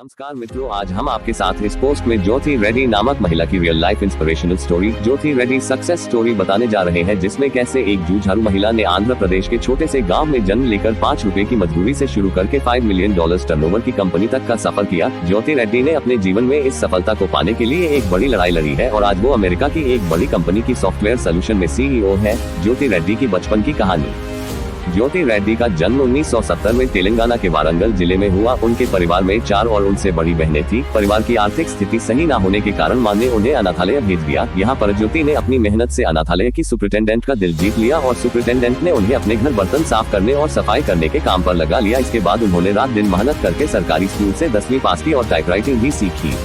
नमस्कार मित्रों, आज हम आपके साथ इस पोस्ट में ज्योति रेड्डी नामक महिला की रियल लाइफ इंस्पिरेशनल स्टोरी ज्योति रेड्डी सक्सेस स्टोरी बताने जा रहे हैं, जिसमें कैसे एक जूझारू महिला ने आंध्र प्रदेश के छोटे से गांव में जन्म लेकर 5 रुपए की मजदूरी से शुरू करके $5 मिलियन टर्नओवर की कंपनी तक का सफर किया। ज्योति रेड्डी ने अपने जीवन में इस सफलता को पाने के लिए एक बड़ी लड़ाई लड़ी है और आज वो अमेरिका की एक बड़ी कंपनी की सॉफ्टवेयर सोल्यूशन में CEO है। ज्योति रेड्डी की बचपन की कहानी। ज्योति रेड्डी का जन्म 1970 में तेलंगाना के वारंगल जिले में हुआ। उनके परिवार में 4 और उनसे बड़ी बहनें थी। परिवार की आर्थिक स्थिति सही न होने के कारण मां ने उन्हें अनाथालय भेज दिया। यहाँ पर ज्योति ने अपनी मेहनत से अनाथालय की सुपरिटेंडेंट का दिल जीत लिया और सुपरिटेंडेंट ने उन्हें अपने घर बर्तन साफ करने और सफाई करने के काम पर लगा लिया। इसके बाद उन्होंने रात दिन मेहनत करके सरकारी स्कूल से 10वीं पास की और टाइपराइटिंग भी सीखी।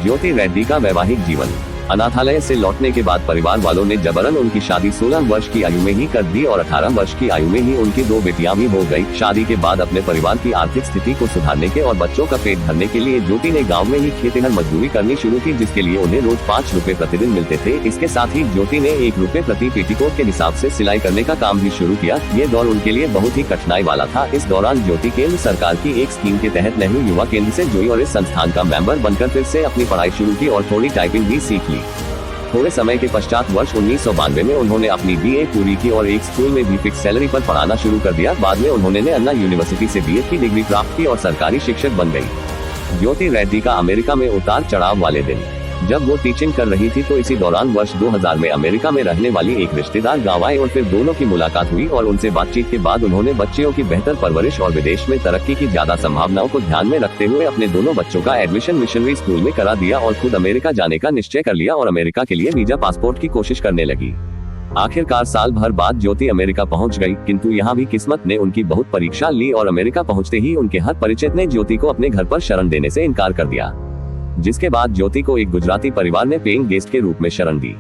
ज्योति रेड्डी का वैवाहिक जीवन। अनाथालय से लौटने के बाद परिवार वालों ने जबरन उनकी शादी 16 वर्ष की आयु में ही कर दी और 18 वर्ष की आयु में ही उनकी 2 बेटियां भी हो गई। शादी के बाद अपने परिवार की आर्थिक स्थिति को सुधारने के और बच्चों का पेट भरने के लिए ज्योति ने गांव में ही खेतिहर मजदूरी करनी शुरू की, जिसके लिए उन्हें रोज 5 रुपए प्रतिदिन मिलते थे। इसके साथ ही ज्योति ने 1 रुपए प्रति पेटीकोट के हिसाब से सिलाई करने का काम भी शुरू किया। ये दौर उनके लिए बहुत ही कठिनाई वाला था। इस दौरान ज्योति केंद्र सरकार की एक स्कीम के तहत नेहरू युवा केंद्र से जुड़ी और इस संस्थान का मेंबर बनकर फिर से अपनी पढ़ाई शुरू की और थोड़ी टाइपिंग भी सीख ली। थोड़े समय के पश्चात वर्ष 1992 में उन्होंने अपनी BA पूरी की और एक स्कूल में भी फिक्स सैलरी पर पढ़ाना शुरू कर दिया। बाद में उन्होंने अन्ना यूनिवर्सिटी से BA की डिग्री प्राप्त की और सरकारी शिक्षक बन गई। ज्योति रेड्डी का अमेरिका में उतार चढ़ाव वाले दिन। जब वो टीचिंग कर रही थी तो इसी दौरान वर्ष 2000 में अमेरिका में रहने वाली एक रिश्तेदार गांव आए और फिर दोनों की मुलाकात हुई और उनसे बातचीत के बाद उन्होंने बच्चियों की बेहतर परवरिश और विदेश में तरक्की की ज्यादा संभावनाओं को ध्यान में रखते हुए अपने दोनों बच्चों का एडमिशन मिशनरी स्कूल में करा दिया और खुद अमेरिका जाने का निश्चय कर लिया और अमेरिका के लिए वीजा पासपोर्ट की कोशिश करने लगी। आखिरकार साल भर बाद ज्योति अमेरिका पहुंच गई, किंतु यहाँ भी किस्मत ने उनकी बहुत परीक्षा ली और अमेरिका पहुंचते ही उनके हर परिचित ने ज्योति को अपने घर पर शरण देने से इनकार कर दिया, जिसके बाद ज्योति को एक गुजराती परिवार ने पेइंग गेस्ट के रूप में शरण दी।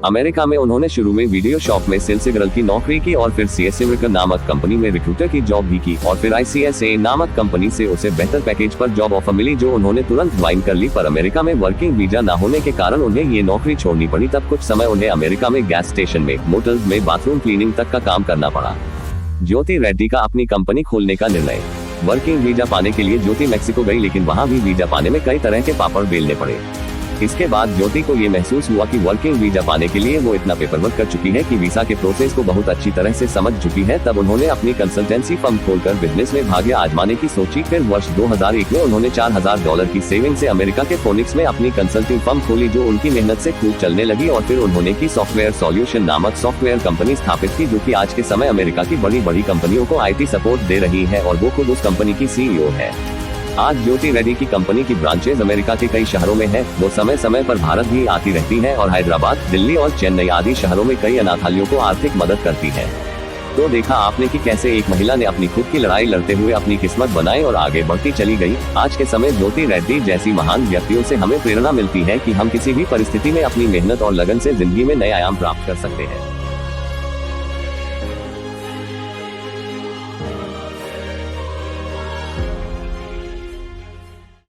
अमेरिका में उन्होंने शुरू में वीडियो शॉप में सेल्स गर्ल की नौकरी की और फिर CSA नामक कंपनी में रिक्रूटर की जॉब भी की और फिर ICSA नामक कंपनी से उसे बेहतर पैकेज पर जॉब ऑफर मिली, जो उन्होंने तुरंत ज्वाइन कर ली। पर अमेरिका में वर्किंग वीजा न होने के कारण उन्हें ये नौकरी छोड़नी पड़ी। तब कुछ समय उन्हें अमेरिका में गैस स्टेशन में, मोटर्स में बाथरूम क्लीनिंग तक का काम करना पड़ा। ज्योति रेड्डी का अपनी कंपनी खोलने का निर्णय। वर्किंग वीजा पाने के लिए ज्योति मैक्सिको गई, लेकिन वहां भी वीजा पाने में कई तरह के पापड़ बेलने पड़े। इसके बाद ज्योति को ये महसूस हुआ कि वर्किंग वीजा पाने के लिए वो इतना पेपरवर्क कर चुकी है कि वीजा के प्रोसेस को बहुत अच्छी तरह से समझ चुकी है। तब उन्होंने अपनी कंसल्टेंसी फर्म खोलकर बिजनेस में भाग्य आजमाने की सोची। फिर वर्ष 2001 में उन्होंने $4000 की सेविंग से अमेरिका के फोनिक्स में अपनी कंसल्टिंग फर्म खोली, जो उनकी मेहनत से खूब चलने लगी और फिर उन्होंने की सॉफ्टवेयर सोल्यूशन नामक सॉफ्टवेयर कंपनी स्थापित की, जो कि आज के समय अमेरिका की बड़ी बड़ी कंपनियों को IT सपोर्ट दे रही है और वो खुद उस कंपनी की CEO है। आज ज्योति रेड्डी की कंपनी की ब्रांचेज अमेरिका के कई शहरों में है। वो समय समय पर भारत भी आती रहती है और हैदराबाद, दिल्ली और चेन्नई आदि शहरों में कई अनाथालयों को आर्थिक मदद करती है। तो देखा आपने कि कैसे एक महिला ने अपनी खुद की लड़ाई लड़ते हुए अपनी किस्मत बनाई और आगे बढ़ती चली गई। आज के समय ज्योति रेड्डी जैसी महान व्यक्तियों से हमें प्रेरणा मिलती है कि हम किसी भी परिस्थिति में अपनी मेहनत और लगन से जिंदगी में नए आयाम प्राप्त कर सकते हैं।